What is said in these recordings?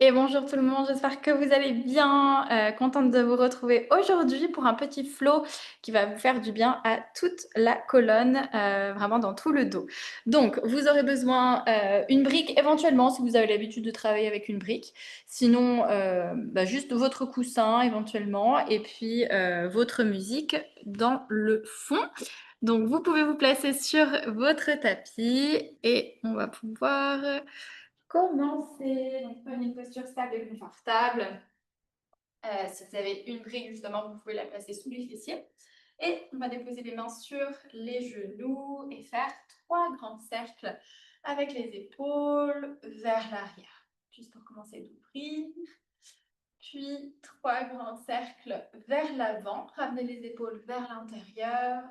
Et bonjour tout le monde, j'espère que vous allez bien. Contente de vous retrouver aujourd'hui pour un petit flow qui va vous faire du bien à toute la colonne, vraiment dans tout le dos. Donc, vous aurez besoin une brique éventuellement si vous avez l'habitude de travailler avec une brique. Sinon, juste votre coussin éventuellement et puis votre musique dans le fond. Donc, vous pouvez vous placer sur votre tapis et on va pouvoir commencer. Donc, prenez une posture stable et confortable. Si vous avez une brique, justement, vous pouvez la placer sous les fessiers. Et on va déposer les mains sur les genoux et faire 3 grands cercles avec les épaules vers l'arrière. Juste pour commencer d'ouvrir. Puis 3 grands cercles vers l'avant. Ramenez les épaules vers l'intérieur.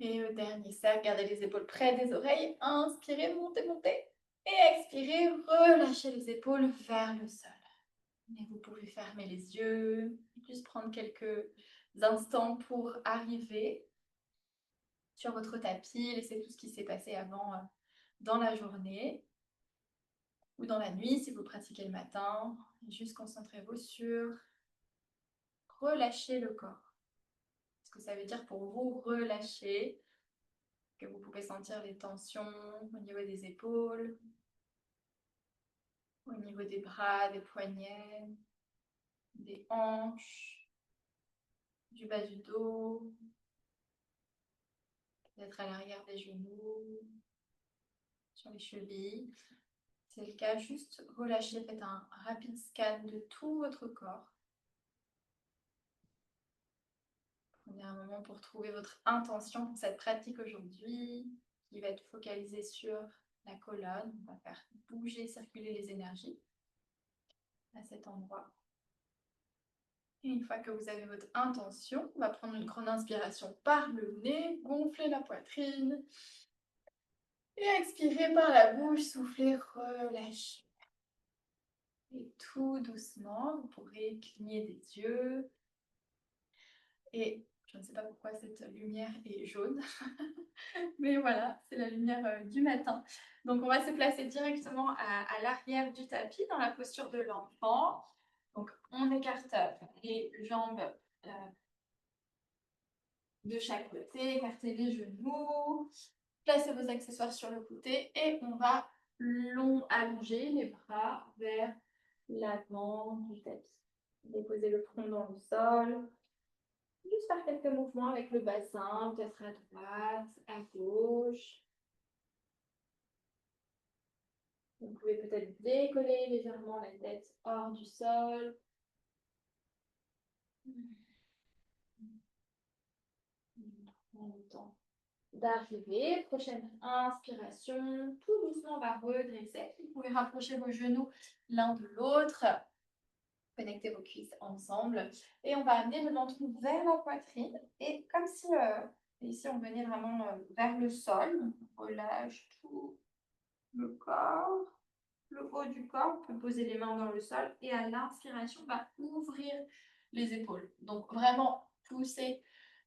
Et au dernier cercle, gardez les épaules près des oreilles. Inspirez, montez, montez. Et expirez, relâchez les épaules vers le sol. Et vous pouvez fermer les yeux, juste prendre quelques instants pour arriver sur votre tapis, laisser tout ce qui s'est passé avant dans la journée ou dans la nuit si vous pratiquez le matin. Et juste concentrez-vous sur relâcher le corps. Ce que ça veut dire pour vous, relâcher, que vous pouvez sentir les tensions au niveau des épaules, au niveau des bras, des poignets, des hanches, du bas du dos, peut-être à l'arrière des genoux, sur les chevilles. C'est le cas, juste relâchez, faites un rapide scan de tout votre corps. Prenez un moment pour trouver votre intention pour cette pratique aujourd'hui, qui va être focalisée sur la colonne. On va faire bouger, circuler les énergies à cet endroit. Et une fois que vous avez votre intention, on va prendre une grande inspiration par le nez, gonfler la poitrine. Et expirez par la bouche, soufflez, relâchez. Et tout doucement, vous pourrez cligner des yeux. Et je ne sais pas pourquoi cette lumière est jaune, mais voilà, c'est la lumière du matin. Donc on va se placer directement à l'arrière du tapis dans la posture de l'enfant. Donc on écarte les jambes euh, de chaque côté, écartez les genoux, placez vos accessoires sur le côté et on va allonger les bras vers l'avant du tapis. Déposez le front dans le sol. Juste faire quelques mouvements avec le bassin, peut-être à droite, à gauche. Vous pouvez peut-être décoller légèrement la tête hors du sol. Prends le temps d'arriver. Prochaine inspiration. Tout doucement, on va redresser. Vous pouvez rapprocher vos genoux l'un de l'autre. Connectez vos cuisses ensemble. Et on va amener le menton vers la poitrine. Et comme si ici, on venait vraiment vers le sol. On relâche tout le corps. Le haut du corps, on peut poser les mains dans le sol et à l'inspiration, on va ouvrir les épaules. Donc vraiment pousser,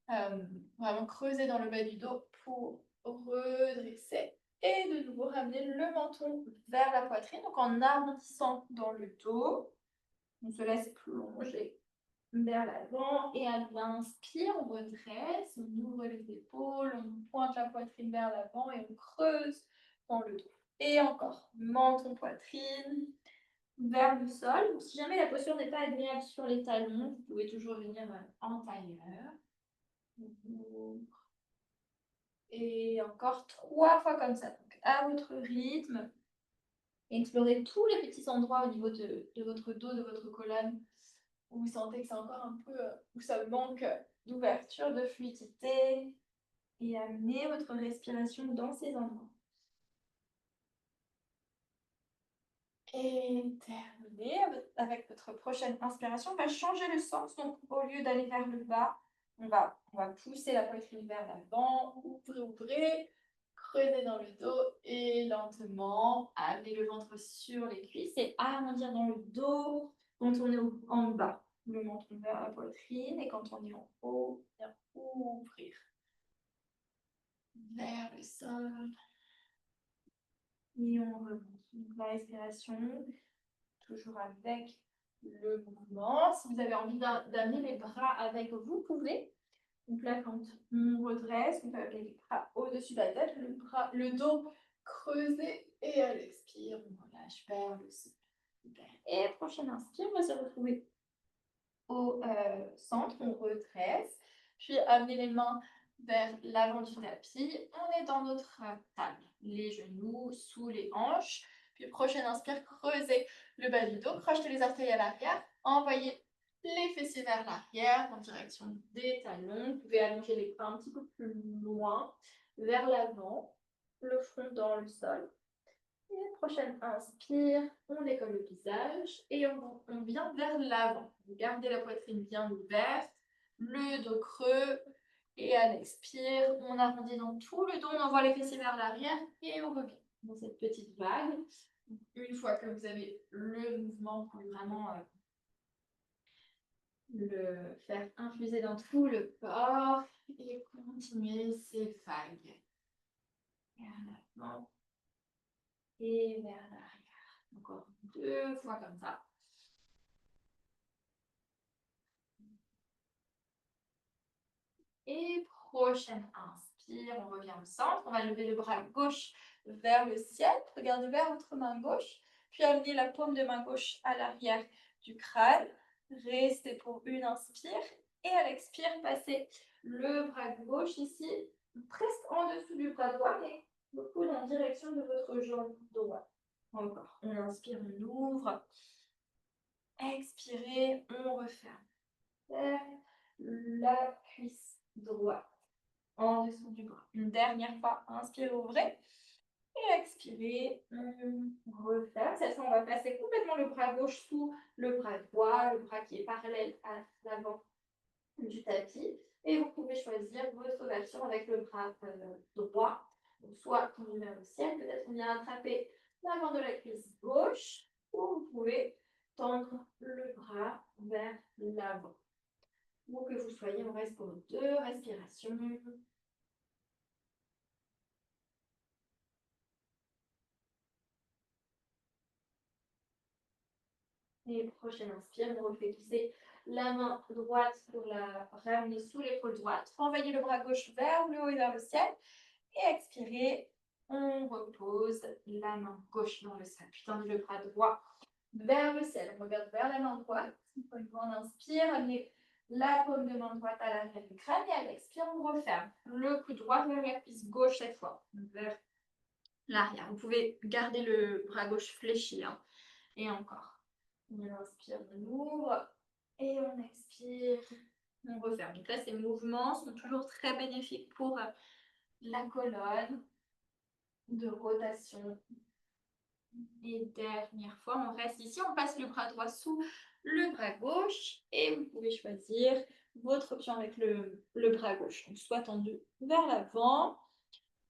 vraiment creuser dans le bas du dos pour redresser et de nouveau ramener le menton vers la poitrine. Donc en arrondissant dans le dos, on se laisse plonger vers l'avant et à l'inspire, on redresse, on ouvre les épaules, on pointe la poitrine vers l'avant et on creuse dans le dos. Et encore, menton, poitrine, vers le sol. Si jamais la posture n'est pas agréable sur les talons, vous pouvez toujours venir en tailleur. Et encore 3 fois comme ça. Donc, à votre rythme, explorez tous les petits endroits au niveau de votre dos, de votre colonne, où vous sentez que c'est encore un peu, où ça manque d'ouverture, de fluidité. Et amenez votre respiration dans ces endroits. Et terminé avec votre prochaine inspiration. On va changer le sens. Donc, au lieu d'aller vers le bas, on va pousser la poitrine vers l'avant. Ouvrez, ouvrez. Creusez dans le dos et lentement amenez le ventre sur les cuisses et arrondir dans le dos quand on est en bas. Le menton vers la poitrine et quand on est en haut, bien ouvrir vers le sol. Et on remonte. La respiration, toujours avec le mouvement. Si vous avez envie d'amener les bras avec vous, vous pouvez. Donc là, quand on redresse, on peut amener les bras au-dessus de la tête, le dos creusé et à l'expire, on relâche vers le sol. Super. Et prochaine inspire, on va se retrouver au centre, on redresse, puis amener les mains vers l'avant du tapis. On est dans notre table, les genoux sous les hanches. Puis prochaine inspire, creusez le bas du dos, crochetez les orteils à l'arrière, envoyez les fessiers vers l'arrière en direction des talons. Vous pouvez allonger les bras un petit peu plus loin vers l'avant, le front dans le sol. Et prochaine inspire, on décolle le visage et on vient vers l'avant. Gardez la poitrine bien ouverte, le dos creux. Et à l'expire, on arrondit dans tout le dos, on envoie les fessiers vers l'arrière et on revient dans cette petite vague. Une fois que vous avez le mouvement, vous pouvez vraiment le faire infuser dans tout le corps et continuer ces vagues. Vers l'avant et vers l'arrière. Encore 2 fois comme ça. Et prochaine inspire, on revient au centre. On va lever le bras gauche vers le ciel. Regardez vers votre main gauche. Puis amenez la paume de main gauche à l'arrière du crâne. Restez pour une inspire. Et à l'expire, passez le bras gauche ici, presque en dessous du bras droit, et le coude en direction de votre jambe droite. Encore. On inspire, on ouvre. Expirez, on referme. Vers la cuisse droite en dessous du bras. Une dernière fois, inspirez, ouvrez. Et expirez, on referme. Cette fois, on va passer complètement le bras gauche sous le bras droit, le bras qui est parallèle à l'avant du tapis. Et vous pouvez choisir votre version avec le bras droit. Donc, soit on vers le ciel, peut-être on vient attraper l'avant de la cuisse gauche, ou vous pouvez tendre le bras vers l'avant. Où que vous soyez, on reste pour 2 respirations. Et prochaine inspire, on refait pousser la main droite pour la ramener sous l'épaule droite. Renvoyez le bras gauche vers le haut et vers le ciel. Et expirez, on repose la main gauche dans le sol. Puis tendez le bras droit vers le ciel. On regarde vers la main droite. On inspire, amenez la paume de main droite à l'arrière du crâne. Et à l'expire, on referme le coude droit vers la cuisse gauche cette fois, vers l'arrière. Vous pouvez garder le bras gauche fléchi. Hein. Et encore. On inspire, on ouvre. Et on expire, on referme. Donc là, ces mouvements sont toujours très bénéfiques pour la colonne, de rotation. Et dernière fois, on reste ici. On passe le bras droit sous le bras gauche. Et vous pouvez choisir votre option avec le bras gauche. Donc soit tendu vers l'avant,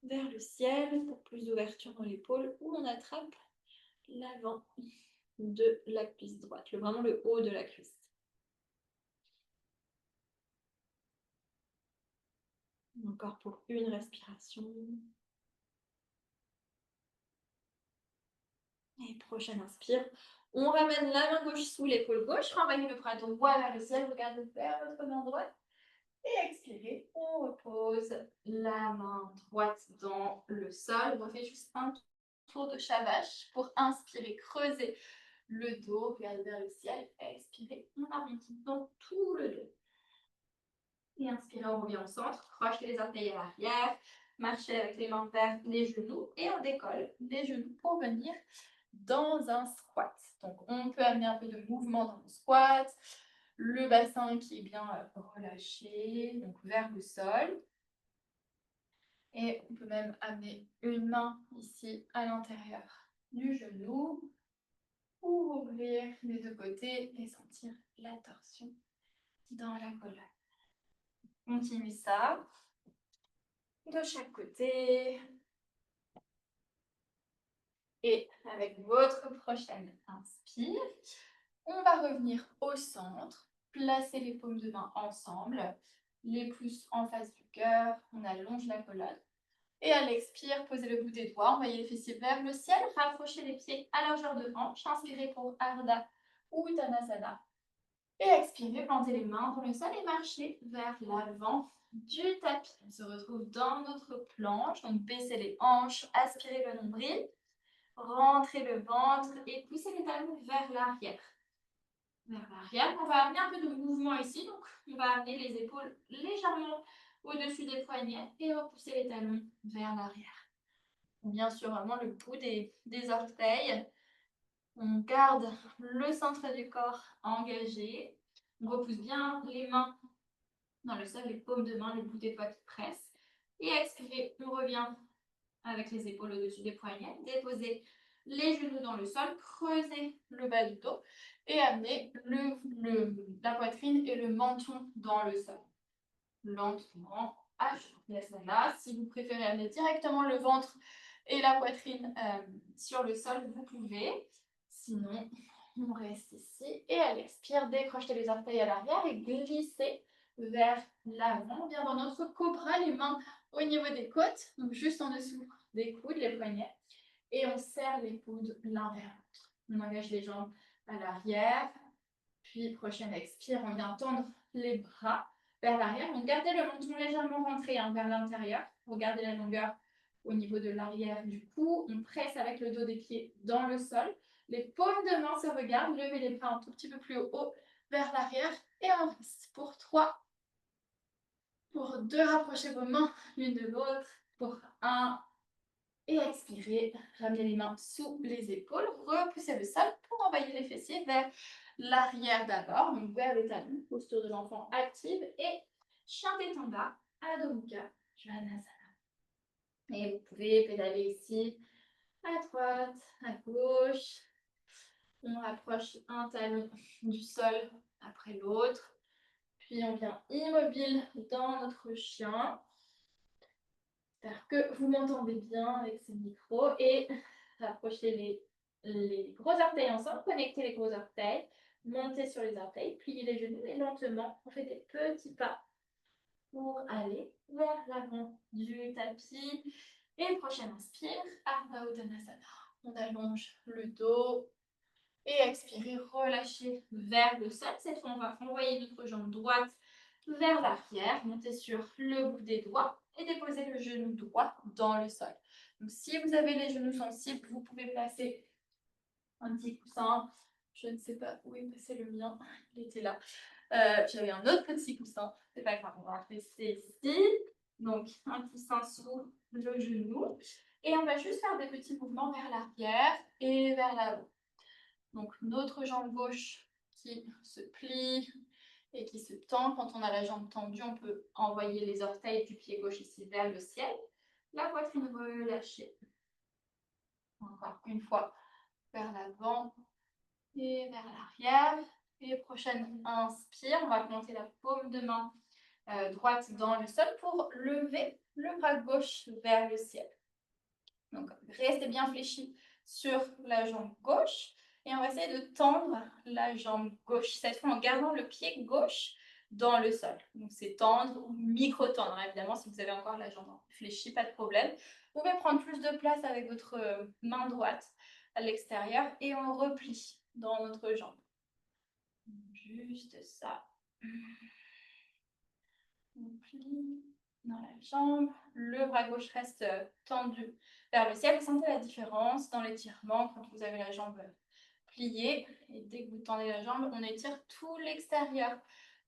vers le ciel pour plus d'ouverture dans l'épaule, ou on attrape l'avant de la cuisse droite, vraiment le haut de la cuisse. Encore pour une respiration. Et prochaine inspire. On ramène la main gauche sous l'épaule gauche, renvoyez le bras droit vers le ciel, regardez vers votre main droite. Et expirez, on repose la main droite dans le sol. On fait juste un tour de shavash pour inspirer, creuser le dos, regardez vers le ciel. Expirez, on arrondit dans tout le dos. Et inspirez, on revient au centre, crochetez les orteils à l'arrière, marchez avec les mains vers les genoux et on décolle les genoux pour venir dans un squat. Donc, on peut amener un peu de mouvement dans le squat, le bassin qui est bien relâché, donc vers le sol. Et on peut même amener une main ici à l'intérieur du genou pour ouvrir les deux côtés et sentir la torsion dans la colonne. Continue ça de chaque côté. Et avec votre prochaine inspire, on va revenir au centre, placer les paumes de main ensemble, les pouces en face du cœur, on allonge la colonne Et à l'expire, posez le bout des doigts, envoyez les fessiers vers le ciel, rapprochez les pieds à largeur de hanche, inspirez pour Ardha ou Uttanasana. Et expirez, plantez les mains dans le sol et marchez vers l'avant du tapis. On se retrouve dans notre planche, donc baissez les hanches, aspirez le nombril, rentrez le ventre et poussez les talons vers l'arrière. Vers l'arrière, on va amener un peu de mouvement ici, donc on va amener les épaules légèrement au-dessus des poignets et repousser les talons vers l'arrière. Bien sûr, vraiment le bout des orteils. On garde le centre du corps engagé. On repousse bien les mains dans le sol, les paumes de main, le bout des doigts qui pressent. Et expirez, on revient avec les épaules au-dessus des poignets. Déposez les genoux dans le sol, creusez le bas du dos et amenez la poitrine et le menton dans le sol. Lentement, Ashanasana. Si vous préférez amener directement le ventre et la poitrine sur le sol, vous pouvez. Sinon, on reste ici. Et à l'expire, décrochez les orteils à l'arrière et glissez vers l'avant. On vient dans notre cobra, les mains au niveau des côtes, donc juste en dessous des coudes, les poignets. Et on serre les coudes l'un vers l'autre. On engage les jambes à l'arrière. Puis, prochaine expire, on vient tendre les bras vers l'arrière. Donc, gardez le menton légèrement rentré vers l'intérieur. Regardez la longueur au niveau de l'arrière du cou. On presse avec le dos des pieds dans le sol. Les paumes de main se regardent. Levez les bras un tout petit peu plus haut vers l'arrière. Et on reste pour 3. Pour 2, rapprochez vos mains l'une de l'autre. Pour 1. Et expirez, ramenez les mains sous les épaules, repoussez le sol pour envoyer les fessiers vers l'arrière d'abord, donc vers les talons, posture de l'enfant active et chien tenda, Adho Mukha Svanasana. Et vous pouvez pédaler ici à droite, à gauche. On rapproche un talon du sol après l'autre. Puis on vient immobile dans notre chien. J'espère que vous m'entendez bien avec ce micro et rapprochez les gros orteils ensemble, connectez les gros orteils, montez sur les orteils, pliez les genoux et lentement, on fait des petits pas pour aller vers l'avant du tapis. Et prochaine inspire, Ardha Uttanasana. On allonge le dos et expirez, relâchez vers le sol. Cette fois, on va envoyer notre jambe droite vers l'arrière, montez sur le bout des doigts et déposez le genou droit dans le sol. Donc, si vous avez les genoux sensibles, vous pouvez placer un petit coussin. Je ne sais pas où est passé le mien, il était là. J'avais un autre petit coussin, c'est pas grave, on va rester ici. Donc, un coussin sous le genou. Et on va juste faire des petits mouvements vers l'arrière et vers l'avant. Donc, notre jambe gauche qui se plie et qui se tend. Quand on a la jambe tendue, on peut envoyer les orteils du pied gauche ici vers le ciel. La poitrine relâchée. Encore une fois, vers l'avant et vers l'arrière. Et prochaine inspire, on va monter la paume de main droite dans le sol pour lever le bras gauche vers le ciel. Donc, restez bien fléchi sur la jambe gauche. Et on va essayer de tendre la jambe gauche, cette fois en gardant le pied gauche dans le sol. Donc, c'est tendre ou micro-tendre, évidemment, si vous avez encore la jambe fléchie, pas de problème. Vous pouvez prendre plus de place avec votre main droite à l'extérieur et on replie dans notre jambe. Juste ça. On plie dans la jambe. Le bras gauche reste tendu vers le ciel. Vous sentez la différence dans l'étirement quand vous avez la jambe pliée. Et dès que vous tendez la jambe, on étire tout l'extérieur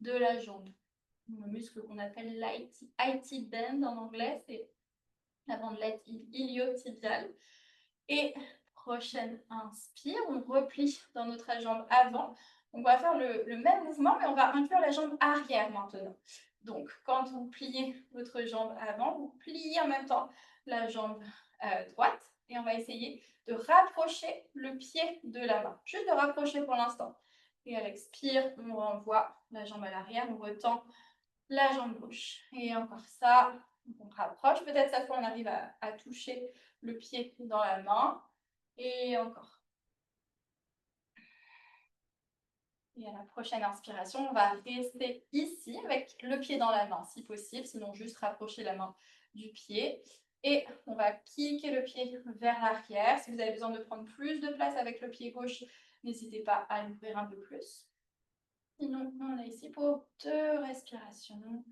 de la jambe. Le muscle qu'on appelle l'IT band en anglais, c'est la bandelette iliotibiale. Et prochaine inspire, on replie dans notre jambe avant. On va faire le même mouvement, mais on va inclure la jambe arrière maintenant. Donc, quand vous pliez votre jambe avant, vous pliez en même temps la jambe droite. Et on va essayer de rapprocher le pied de la main. Juste de rapprocher pour l'instant. Et à l'expire, on renvoie la jambe à l'arrière, on retend la jambe gauche. Et encore ça, on rapproche. Peut-être cette fois, on arrive à toucher le pied dans la main. Et encore. Et à la prochaine inspiration, on va rester ici avec le pied dans la main si possible, sinon juste rapprocher la main du pied. Et on va kicker le pied vers l'arrière. Si vous avez besoin de prendre plus de place avec le pied gauche, n'hésitez pas à l'ouvrir un peu plus. Sinon, on est ici pour 2 respirations.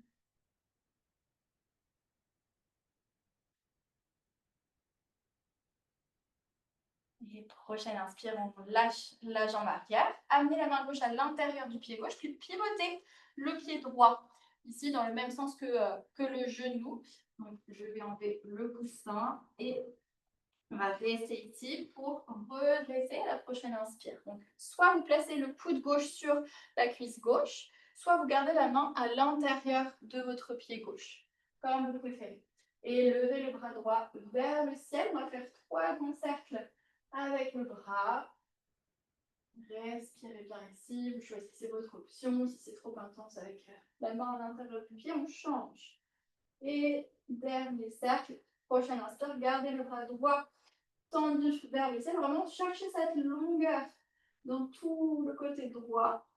Et prochaine inspire, on lâche la jambe arrière. Amenez la main gauche à l'intérieur du pied gauche, puis pivotez le pied droit. Ici, dans le même sens que le genou. Donc, je vais enlever le coussin et on va rester ici pour redresser à la prochaine inspire. Donc, soit vous placez le coude gauche sur la cuisse gauche, soit vous gardez la main à l'intérieur de votre pied gauche, comme vous préférez. Et levez le bras droit vers le ciel. On va faire 3 grands cercles avec le bras. Respirez bien ici. Vous choisissez votre option. Si c'est trop intense avec la main à l'intérieur du pied, on change. Et dernier cercle. Prochaine inspire, gardez le bras droit tendu vers le ciel. Vraiment chercher cette longueur dans tout le côté droit.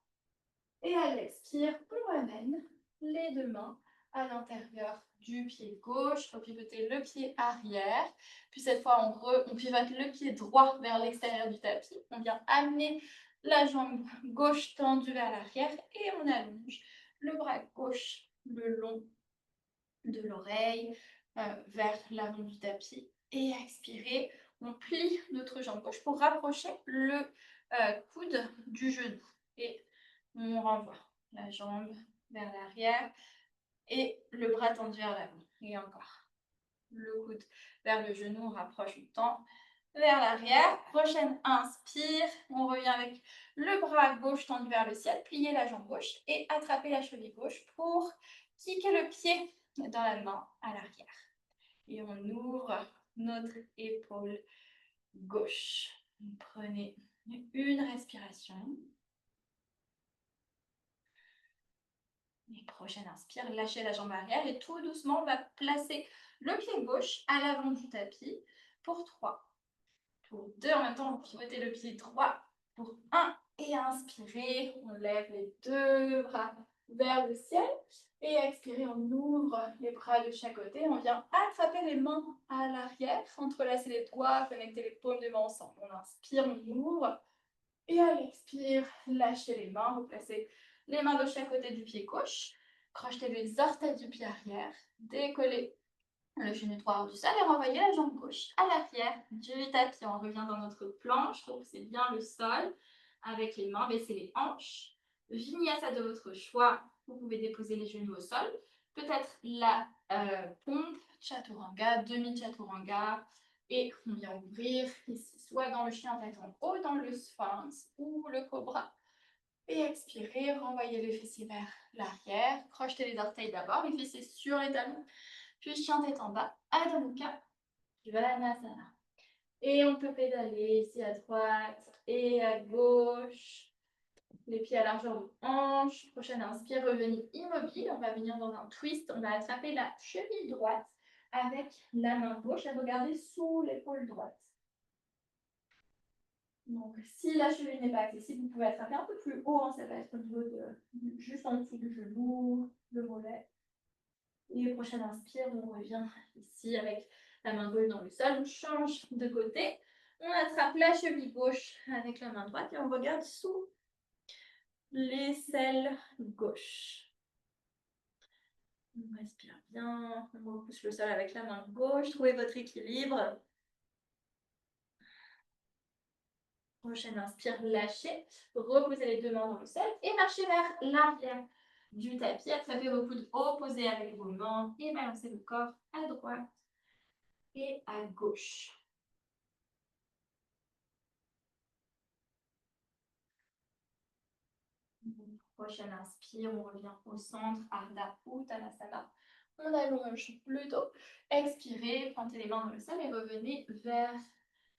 Et à l'expire, on ramène les 2 mains à l'intérieur du pied gauche. Repivoter le pied arrière. Puis cette fois, on pivote le pied droit vers l'extérieur du tapis. On vient amener la jambe gauche tendue vers l'arrière et on allonge le bras gauche le long de l'oreille vers l'avant du tapis. Et expirez, on plie notre jambe gauche pour rapprocher le coude du genou. Et on renvoie la jambe vers l'arrière et le bras tendu vers l'avant. Et encore. Le coude vers le genou, on rapproche le temps vers l'arrière. Prochaine inspire, on revient avec le bras gauche tendu vers le ciel, pliez la jambe gauche et attrapez la cheville gauche pour kicker le pied dans la main à l'arrière. Et on ouvre notre épaule gauche. Prenez une respiration. Et prochaine inspire, lâchez la jambe arrière et tout doucement, on va placer le pied gauche à l'avant du tapis pour 3. Pour 2, en même temps, vous pivotez le pied droit pour 1 et inspirez. On lève les 2 bras vers le ciel et expirez, on ouvre les bras de chaque côté. On vient attraper les mains à l'arrière, entrelacer les doigts, connecter les paumes de main ensemble. On inspire, on ouvre et à l'expire, lâchez les mains, vous placez les mains de chaque côté du pied gauche, crochetez les orteils du pied arrière, décollez le genou droit hors du sol et renvoyez la jambe gauche à l'arrière du tapis. On revient dans notre planche, donc c'est bien le sol. Avec les mains, baissez les hanches. Vinyasa de votre choix, vous pouvez déposer les genoux au sol. Peut-être la pompe, chaturanga, demi-chaturanga. Et on vient ouvrir ici, soit dans le chien tête en haut, dans le sphinx ou le cobra. Et expirez, renvoyez les fessiers vers l'arrière. Crochetez les orteils d'abord, les fessiers sur les talons. Puis chien tête en bas, Adho Mukha, Svanasana. Et on peut pédaler ici à droite et à gauche. Les pieds à largeur de hanche. Prochaine inspire, revenez immobile. On va venir dans un twist. On va attraper la cheville droite avec la main gauche et regarder sous l'épaule droite. Donc, si la cheville n'est pas accessible, vous pouvez attraper un peu plus haut. Ça va être au niveau juste en dessous du genou, le mollet. Et prochaine inspire, on revient ici avec la main gauche dans le sol. On change de côté. On attrape la cheville gauche avec la main droite et on regarde sous l'aisselle gauche. On respire bien. On repousse le sol avec la main gauche. Trouvez votre équilibre. Prochaine inspire, lâchez. Reposez les 2 mains dans le sol et marchez vers l'arrière du tapis. Attrapez vos coudes opposés avec vos mains et balancez le corps à droite et à gauche. Prochaine inspire, on revient au centre, Ardha Uttanasana. On allonge le dos. Expirez, plantez les mains dans le sol et revenez vers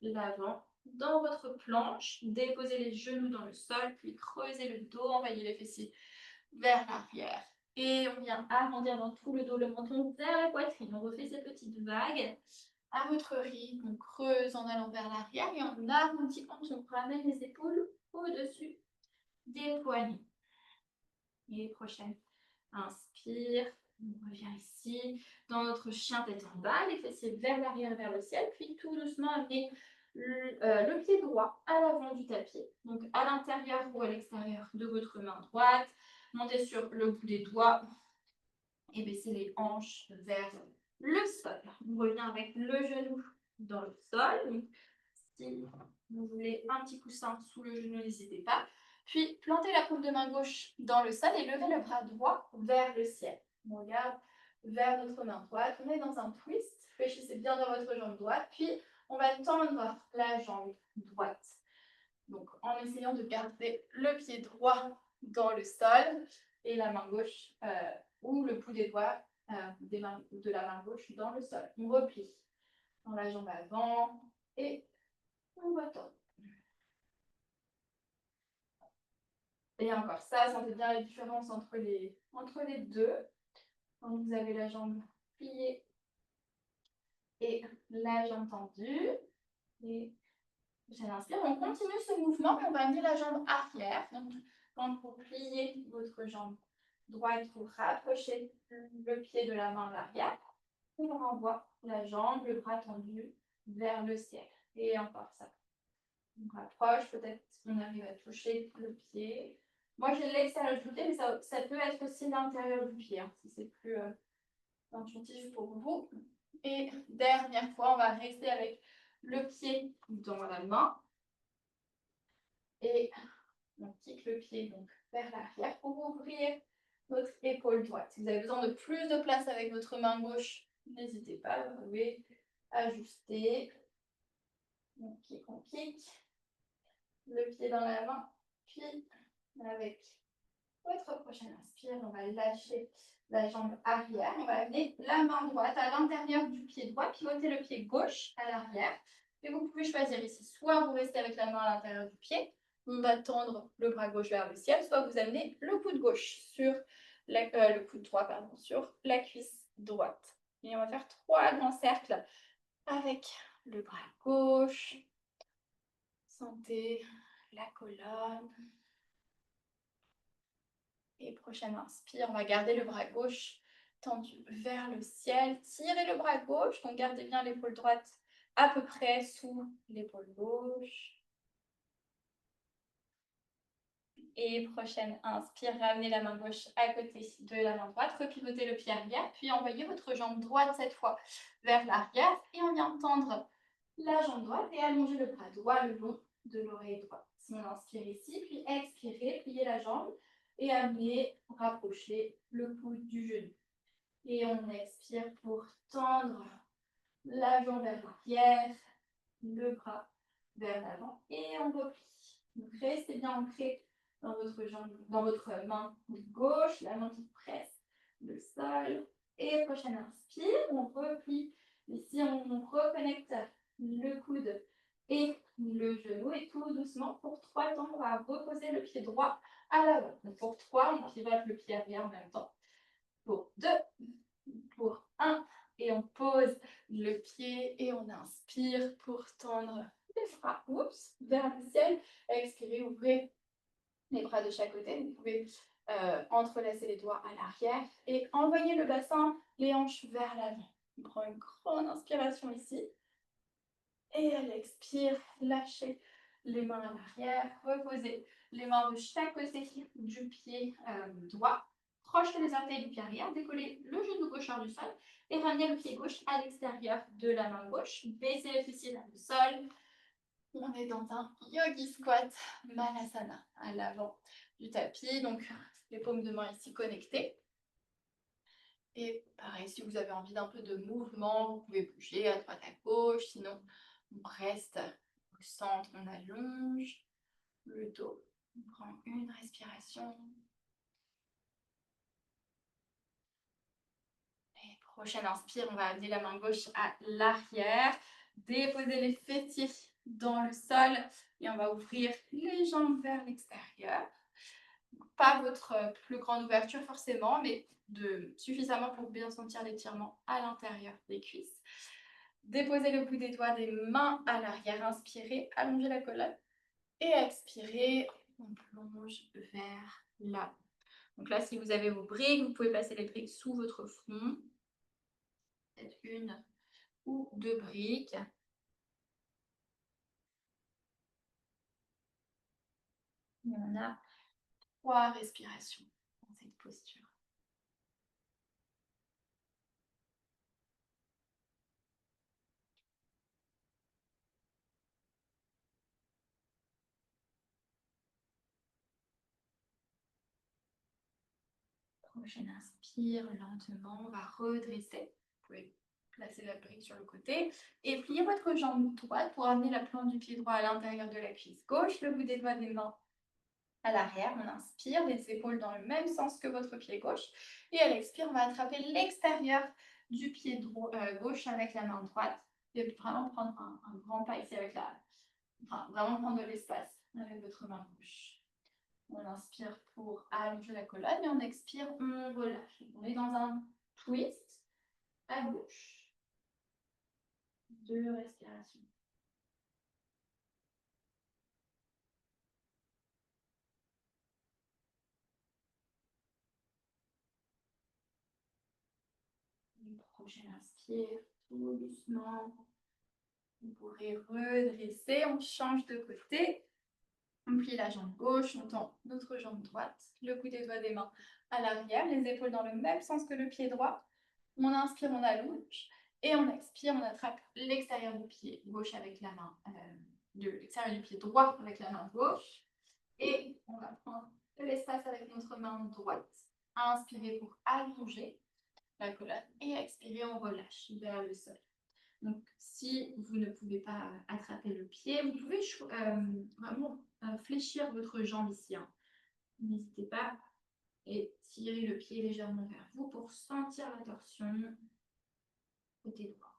l'avant. Dans votre planche, déposez les genoux dans le sol, puis creusez le dos, envoyez les fessiers vers l'arrière. Et on vient arrondir dans tout le dos, le menton vers la poitrine. On refait ces petites vagues à votre rythme. On creuse en allant vers l'arrière et en arrondissant, on ramène les épaules au-dessus des poignets. Et prochaine inspire, On revient ici, dans notre chien tête en bas, les fessiers vers l'arrière, vers le ciel, puis tout doucement amener le pied droit à l'avant du tapis, donc à l'intérieur ou à l'extérieur de votre main droite. Montez sur le bout des doigts et baissez les hanches vers le sol. On revient avec le genou dans le sol. Donc, si vous voulez un petit coussin sous le genou, n'hésitez pas. Puis, plantez la paume de main gauche dans le sol et levez le bras droit vers le ciel. On regarde vers notre main droite. On est dans un twist. Fléchissez bien dans votre jambe droite. Puis, on va tendre la jambe droite. Donc, en essayant de garder le pied droit dans le sol et la main gauche ou le bout des doigts de la main gauche dans le sol. On replie dans la jambe avant et on va tendre. Et encore ça, sentez bien la différence entre les deux. Quand vous avez la jambe pliée et la jambe tendue. Et j'inspire, on continue ce mouvement, on va amener la jambe arrière. Donc, quand vous pliez votre jambe droite, vous rapprochez le pied de la main à l'arrière. Et on renvoie la jambe, le bras tendu vers le ciel. Et encore ça. On rapproche, peut-être qu'on arrive à toucher le pied. Moi, j'ai l'extérieur du pied, mais ça peut être aussi l'intérieur du pied, hein, si c'est plus intuitif pour vous. Et dernière fois, on va rester avec le pied dans la main. Et on kick le pied donc vers l'arrière pour ouvrir votre épaule droite. Si vous avez besoin de plus de place avec votre main gauche, n'hésitez pas, vous pouvez ajuster. On kick. Le pied dans la main. Puis, avec votre prochaine inspire, on va lâcher la jambe arrière. On va amener la main droite à l'intérieur du pied droit, pivoter le pied gauche à l'arrière. Et vous pouvez choisir ici, soit vous restez avec la main à l'intérieur du pied, on va tendre le bras gauche vers le ciel, soit vous amenez le coude gauche sur le coude droit, pardon, sur la cuisse droite. Et on va faire 3 grands cercles avec le bras gauche. Sentez la colonne. Et prochaine inspire, on va garder le bras gauche tendu vers le ciel. Tirez le bras gauche, donc gardez bien l'épaule droite à peu près sous l'épaule gauche. Et prochaine inspire, ramenez la main gauche à côté de la main droite, repivotez le pied arrière, puis envoyez votre jambe droite cette fois vers l'arrière et on vient tendre la jambe droite et allonger le bras droit le long de l'oreille droite. Si on inspire ici, puis expirez, pliez la jambe et amenez, rapprocher le coude du genou. Et on expire pour tendre la jambe vers l'arrière, le bras vers l'avant et on replie. Donc restez bien ancré dans votre jambe, dans votre main gauche, la main qui presse le sol. Et prochaine inspire, on replie. Ici, on reconnecte le coude et le genou. Et tout doucement, pour 3 temps, on va reposer le pied droit à l'avant. Donc pour 3, on pivote le pied arrière en même temps. Pour 2, pour 1, et on pose le pied et on inspire pour tendre les bras vers le ciel. Expirez, ouvrez les bras de chaque côté. Vous pouvez entrelacer les doigts à l'arrière et envoyer le bassin, les hanches vers l'avant. On prend une grande inspiration ici. Et à l'expire, lâchez les mains à l'arrière. Reposez les mains de chaque côté du pied droit. Crochetez les orteils du pied arrière. Décollez le genou gauche hors du sol. Et ramenez le pied gauche à l'extérieur de la main gauche. Baissez les fessiers vers le sol. On est dans un Yogi Squat Malasana à l'avant du tapis. Donc, les paumes de main ici connectées. Et pareil, si vous avez envie d'un peu de mouvement, vous pouvez bouger à droite, à gauche. Sinon, on reste au centre, on allonge le dos. On prend une respiration. Et prochaine inspire, on va amener la main gauche à l'arrière. Déposer les fessiers dans le sol. Et on va ouvrir les jambes vers l'extérieur. Pas votre plus grande ouverture forcément, mais suffisamment pour bien sentir l'étirement à l'intérieur des cuisses. Déposez le bout des doigts des mains à l'arrière. Inspirez, allongez la colonne. Et expirez, on plonge vers l'avant. Donc là, si vous avez vos briques, vous pouvez passer les briques sous votre front. Peut-être une ou deux briques. Et on a 3 respirations dans cette posture. Prochaine inspire, lentement, on va redresser. Vous pouvez placer la brique sur le côté et plier votre jambe droite pour amener la plante du pied droit à l'intérieur de la cuisse gauche, le bout des doigts des mains à l'arrière. On inspire, les épaules dans le même sens que votre pied gauche. Et à l'expire, on va attraper l'extérieur du pied gauche avec la main droite. Et vraiment prendre un grand pas ici avec vraiment prendre de l'espace avec votre main gauche. On inspire pour allonger la colonne et on expire, on relâche. On est dans un twist à gauche. 2 respirations. Une prochaine inspire, tout doucement. Vous pourrez redresser, on change de côté. On plie la jambe gauche, on tend notre jambe droite, le bout des doigts des mains à l'arrière, les épaules dans le même sens que le pied droit. On inspire, on allonge. Et on expire, on attrape l'extérieur du pied gauche avec la main, l'extérieur du pied droit avec la main gauche. Et on va prendre de l'espace avec notre main droite. Inspirez pour allonger la colonne et expirez, on relâche vers le sol. Donc, si vous ne pouvez pas attraper le pied, vous pouvez vraiment fléchir votre jambe ici. Hein. N'hésitez pas et tirez le pied légèrement vers vous pour sentir la torsion côté droit.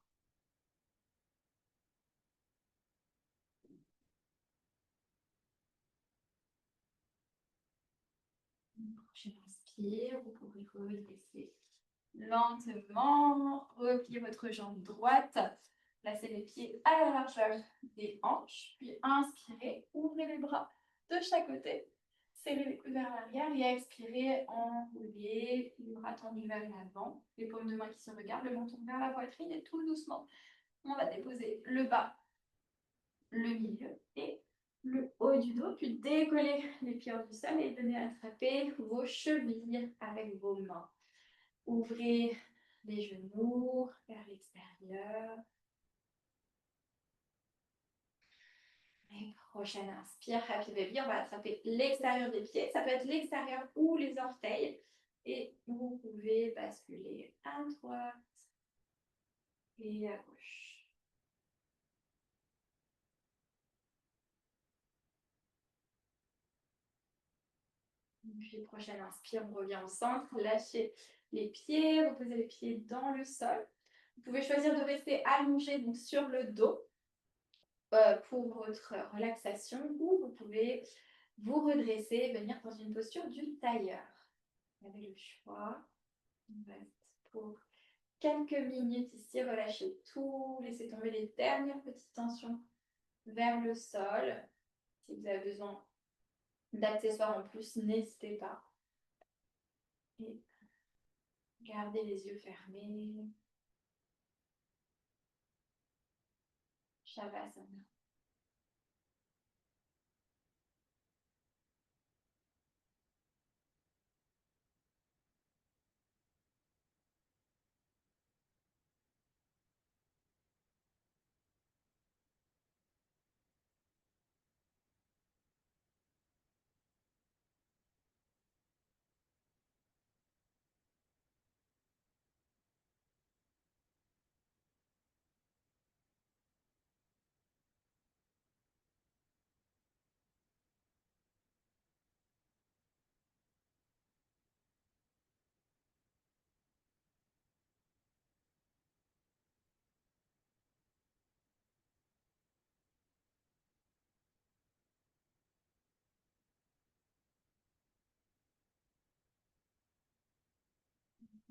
Prochaine inspire, vous pouvez redresser lentement, replier votre jambe droite, placez les pieds à la largeur des hanches, puis inspirez, ouvrez les bras de chaque côté, serrez les coudes vers l'arrière et expirez, enroulez les bras tendus vers l'avant, les paumes de main qui se regardent, le menton vers la poitrine et tout doucement, on va déposer le bas, le milieu et le haut du dos, puis décoller les pieds hors du sol et venez attraper vos chevilles avec vos mains. Ouvrez les genoux vers l'extérieur. Et prochaine inspire, Happy Baby, on va attraper l'extérieur des pieds. Ça peut être l'extérieur ou les orteils. Et vous pouvez basculer à droite et à gauche. Puis prochaine inspire, on revient au centre. Lâchez les pieds, reposez les pieds dans le sol. Vous pouvez choisir de rester allongé donc, sur le dos pour votre relaxation ou vous pouvez vous redresser et venir dans une posture du tailleur. Vous avez le choix. On reste pour quelques minutes ici, relâchez tout, laissez tomber les dernières petites tensions vers le sol. Si vous avez besoin d'accessoires en plus, n'hésitez pas. Et gardez les yeux fermés. Shavasana.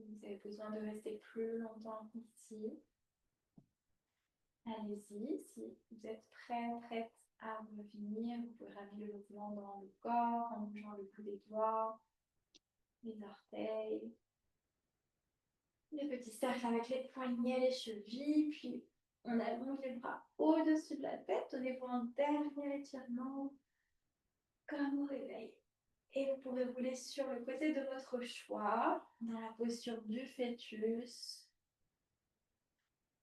Vous avez besoin de rester plus longtemps ici. Allez-y, si vous êtes prête à revenir, vous pouvez ramener le mouvement dans le corps en bougeant le bout des doigts. les orteils, les petits cercles avec les poignets, les chevilles, puis on allonge les bras au-dessus de la tête, donnez-vous un dernier étirement comme au réveil. Et vous pourrez rouler sur le côté de votre choix, dans la posture du fœtus.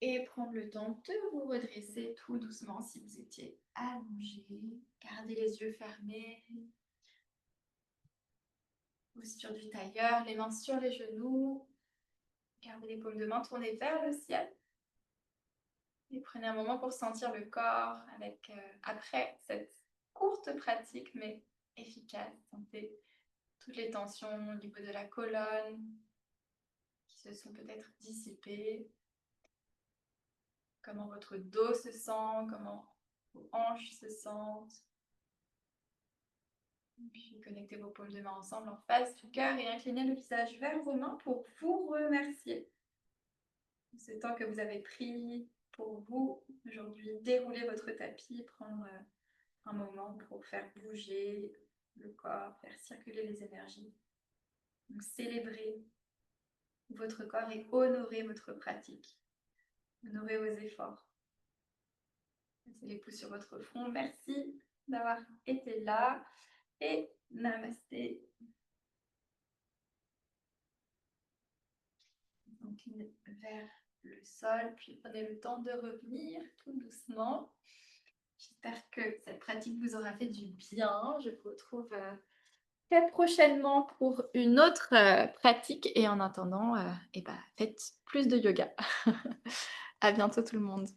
Et prendre le temps de vous redresser tout doucement si vous étiez allongé. Gardez les yeux fermés. Posture du tailleur, les mains sur les genoux. Gardez les paumes de main tournées vers le ciel. Et prenez un moment pour sentir le corps avec, après cette courte pratique, mais efficace. Sentez toutes les tensions au niveau de la colonne qui se sont peut-être dissipées. Comment votre dos se sent, comment vos hanches se sentent. Puis connectez vos paumes de main ensemble en face du cœur et inclinez le visage vers vos mains pour vous remercier. Ce temps que vous avez pris pour vous aujourd'hui, dérouler votre tapis, prendre un moment pour faire bouger le corps, faire circuler les énergies. Donc, célébrer votre corps et honorer votre pratique. Honorer vos efforts. Mettez les pouces sur votre front. Merci d'avoir été là. Et namasté. Inclinez vers le sol, puis prenez le temps de revenir tout doucement. J'espère que cette pratique vous aura fait du bien. Je vous retrouve très prochainement pour une autre pratique. Et en attendant, faites plus de yoga. À bientôt tout le monde.